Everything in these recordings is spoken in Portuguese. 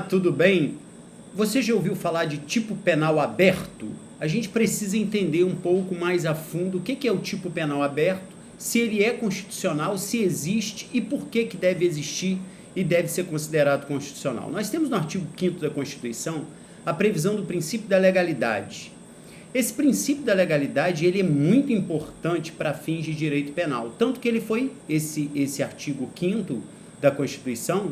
Tudo bem? Você já ouviu falar de tipo penal aberto? A gente precisa entender um pouco mais a fundo o que é o tipo penal aberto, se ele é constitucional, se existe e por que deve existir e deve ser considerado constitucional. Nós temos no artigo 5º da Constituição a previsão do princípio da legalidade. Esse princípio da legalidade ele é muito importante para fins de direito penal, tanto que ele foi, esse artigo 5º da Constituição,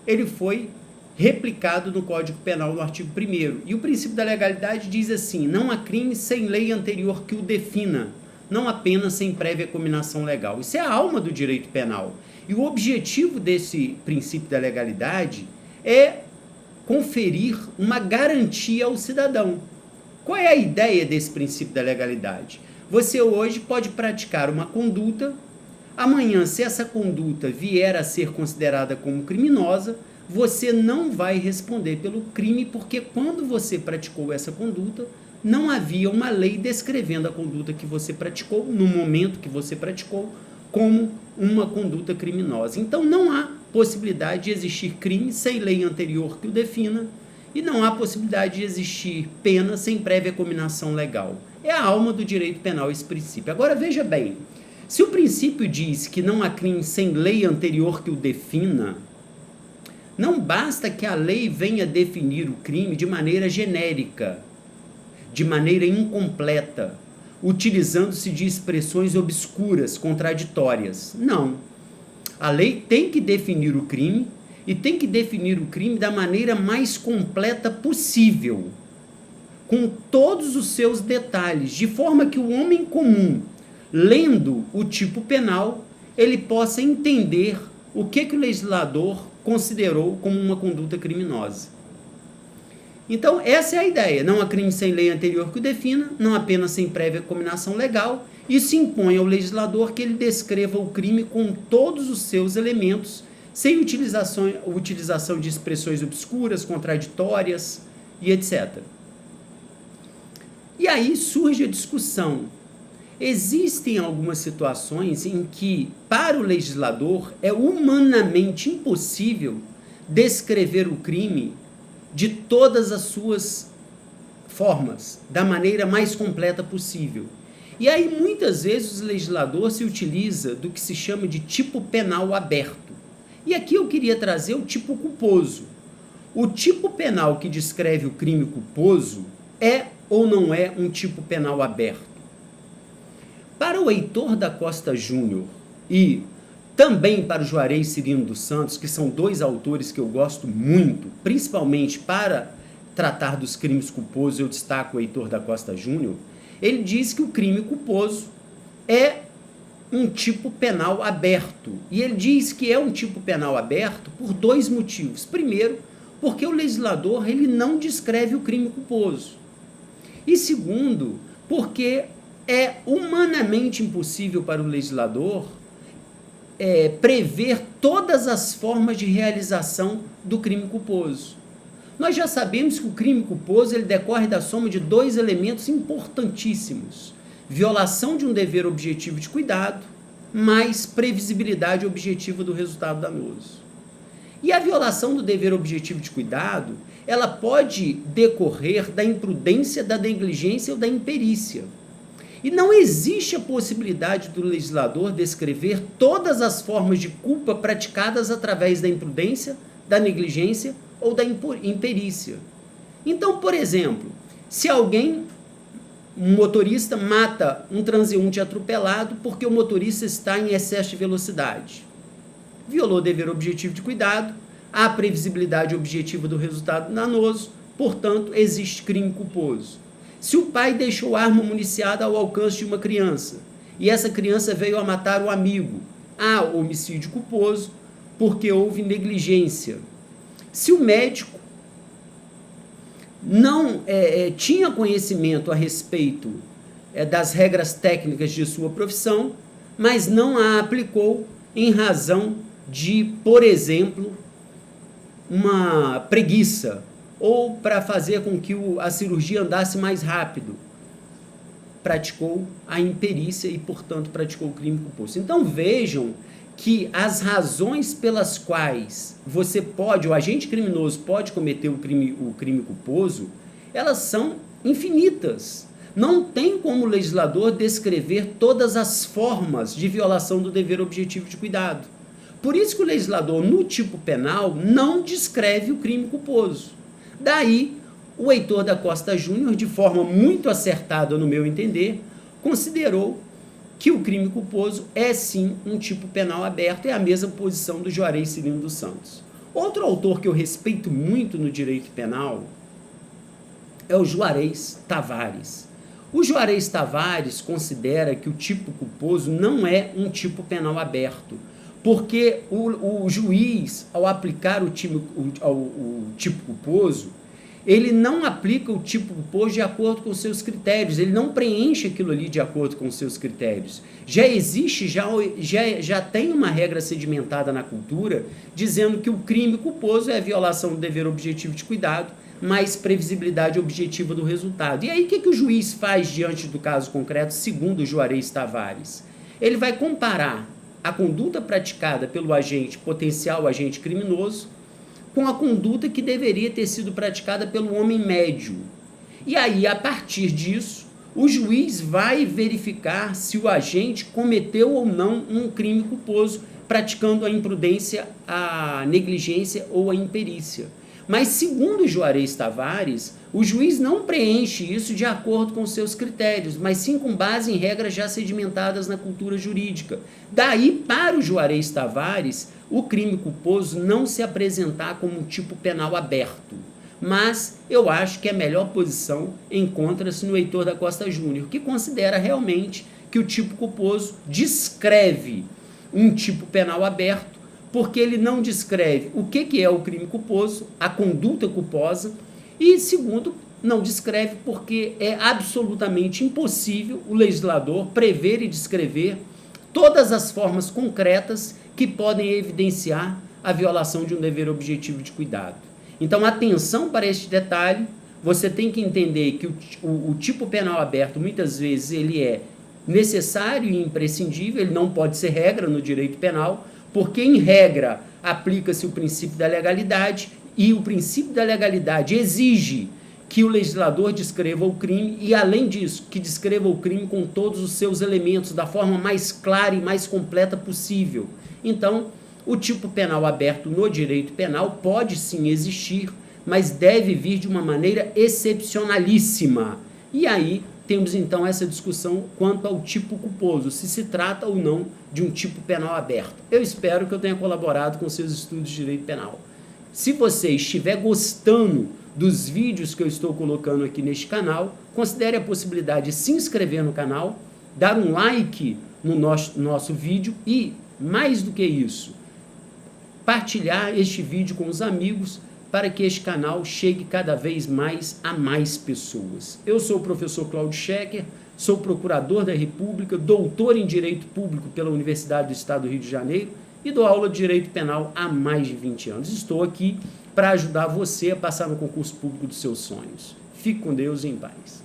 ele foi replicado no Código Penal no artigo 1º. E o princípio da legalidade diz assim: não há crime sem lei anterior que o defina, não há pena sem prévia cominação legal. Isso é a alma do direito penal. E o objetivo desse princípio da legalidade é conferir uma garantia ao cidadão. Qual é a ideia desse princípio da legalidade? Você hoje pode praticar uma conduta, amanhã, se essa conduta vier a ser considerada como criminosa, você não vai responder pelo crime, porque quando você praticou essa conduta, não havia uma lei descrevendo a conduta que você praticou, no momento que você praticou, como uma conduta criminosa. Então não há possibilidade de existir crime sem lei anterior que o defina, e não há possibilidade de existir pena sem prévia cominação legal. É a alma do direito penal esse princípio. Agora veja bem, se o princípio diz que não há crime sem lei anterior que o defina, não basta que a lei venha definir o crime de maneira genérica, de maneira incompleta, utilizando-se de expressões obscuras, contraditórias. Não. A lei tem que definir o crime e tem que definir o crime da maneira mais completa possível, com todos os seus detalhes, de forma que o homem comum, lendo o tipo penal, ele possa entender o que o legislador considerou como uma conduta criminosa. Então, essa é a ideia. Não há crime sem lei anterior que o defina, não há pena sem prévia cominação legal. Isso impõe ao legislador que ele descreva o crime com todos os seus elementos, sem utilização de expressões obscuras, contraditórias e etc. E aí surge a discussão. Existem algumas situações em que, para o legislador, é humanamente impossível descrever o crime de todas as suas formas, da maneira mais completa possível. E aí, muitas vezes, o legislador se utiliza do que se chama de tipo penal aberto. E aqui eu queria trazer o tipo culposo. O tipo penal que descreve o crime culposo é ou não é um tipo penal aberto? Para o Heitor da Costa Júnior e também para o Juarez Cirino dos Santos, que são dois autores que eu gosto muito, principalmente para tratar dos crimes culposos, eu destaco o Heitor da Costa Júnior, ele diz que o crime culposo é um tipo penal aberto. E ele diz que é um tipo penal aberto por dois motivos. Primeiro, porque o legislador ele não descreve o crime culposo. E segundo, porque é humanamente impossível para o legislador prever todas as formas de realização do crime culposo. Nós já sabemos que o crime culposo ele decorre da soma de dois elementos importantíssimos: violação de um dever objetivo de cuidado, mais previsibilidade objetiva do resultado danoso. E a violação do dever objetivo de cuidado, ela pode decorrer da imprudência, da negligência ou da imperícia. E não existe a possibilidade do legislador descrever todas as formas de culpa praticadas através da imprudência, da negligência ou da imperícia. Então, por exemplo, se um motorista mata um transeunte atropelado porque o motorista está em excesso de velocidade, violou o dever objetivo de cuidado, há previsibilidade objetiva do resultado danoso, portanto, existe crime culposo. Se o pai deixou arma municiada ao alcance de uma criança e essa criança veio a matar o amigo, há homicídio culposo porque houve negligência. Se o médico não tinha conhecimento a respeito das regras técnicas de sua profissão, mas não a aplicou em razão de, por exemplo, uma preguiça, ou para fazer com que a cirurgia andasse mais rápido, praticou a imperícia e, portanto, praticou o crime culposo. Então vejam que as razões pelas quais você pode, o agente criminoso pode cometer o crime culposo, elas são infinitas. Não tem como o legislador descrever todas as formas de violação do dever objetivo de cuidado. Por isso que o legislador, no tipo penal, não descreve o crime culposo. Daí, o Heitor da Costa Júnior, de forma muito acertada no meu entender, considerou que o crime culposo é sim um tipo penal aberto, é a mesma posição do Juarez Cirino dos Santos. Outro autor que eu respeito muito no direito penal é o Juarez Tavares. O Juarez Tavares considera que o tipo culposo não é um tipo penal aberto, porque o juiz, ao aplicar o tipo culposo, ele não aplica o tipo culposo de acordo com os seus critérios, ele não preenche aquilo ali de acordo com os seus critérios. Já existe, já tem uma regra sedimentada na cultura, dizendo que o crime culposo é a violação do dever objetivo de cuidado, mais previsibilidade objetiva do resultado. E aí, o que o juiz faz diante do caso concreto, segundo o Juarez Tavares? Ele vai comparar a conduta praticada pelo potencial agente criminoso, com a conduta que deveria ter sido praticada pelo homem médio. E aí, a partir disso, o juiz vai verificar se o agente cometeu ou não um crime culposo, praticando a imprudência, a negligência ou a imperícia. Mas, segundo Juarez Tavares, o juiz não preenche isso de acordo com seus critérios, mas sim com base em regras já sedimentadas na cultura jurídica. Daí, para o Juarez Tavares, o crime culposo não se apresentar como um tipo penal aberto. Mas eu acho que a melhor posição encontra-se no Heitor da Costa Júnior, que considera realmente que o tipo culposo descreve um tipo penal aberto, porque ele não descreve o que é o crime culposo, a conduta culposa, e, segundo, não descreve porque é absolutamente impossível o legislador prever e descrever todas as formas concretas que podem evidenciar a violação de um dever objetivo de cuidado. Então, atenção para este detalhe, você tem que entender que o tipo penal aberto, muitas vezes, ele é necessário e imprescindível, ele não pode ser regra no direito penal, porque, em regra, aplica-se o princípio da legalidade, e o princípio da legalidade exige que o legislador descreva o crime e, além disso, que descreva o crime com todos os seus elementos, da forma mais clara e mais completa possível. Então, o tipo penal aberto no direito penal pode sim existir, mas deve vir de uma maneira excepcionalíssima. E aí temos então essa discussão quanto ao tipo culposo, se se trata ou não de um tipo penal aberto. Eu espero que eu tenha colaborado com seus estudos de direito penal. Se você estiver gostando dos vídeos que eu estou colocando aqui neste canal, considere a possibilidade de se inscrever no canal, dar um like no nosso vídeo e, mais do que isso, partilhar este vídeo com os amigos para que este canal chegue cada vez mais a mais pessoas. Eu sou o professor Cláudio Schecker, sou procurador da República, doutor em Direito Público pela Universidade do Estado do Rio de Janeiro e dou aula de Direito Penal há mais de 20 anos. Estou aqui para ajudar você a passar no concurso público dos seus sonhos. Fique com Deus e em paz.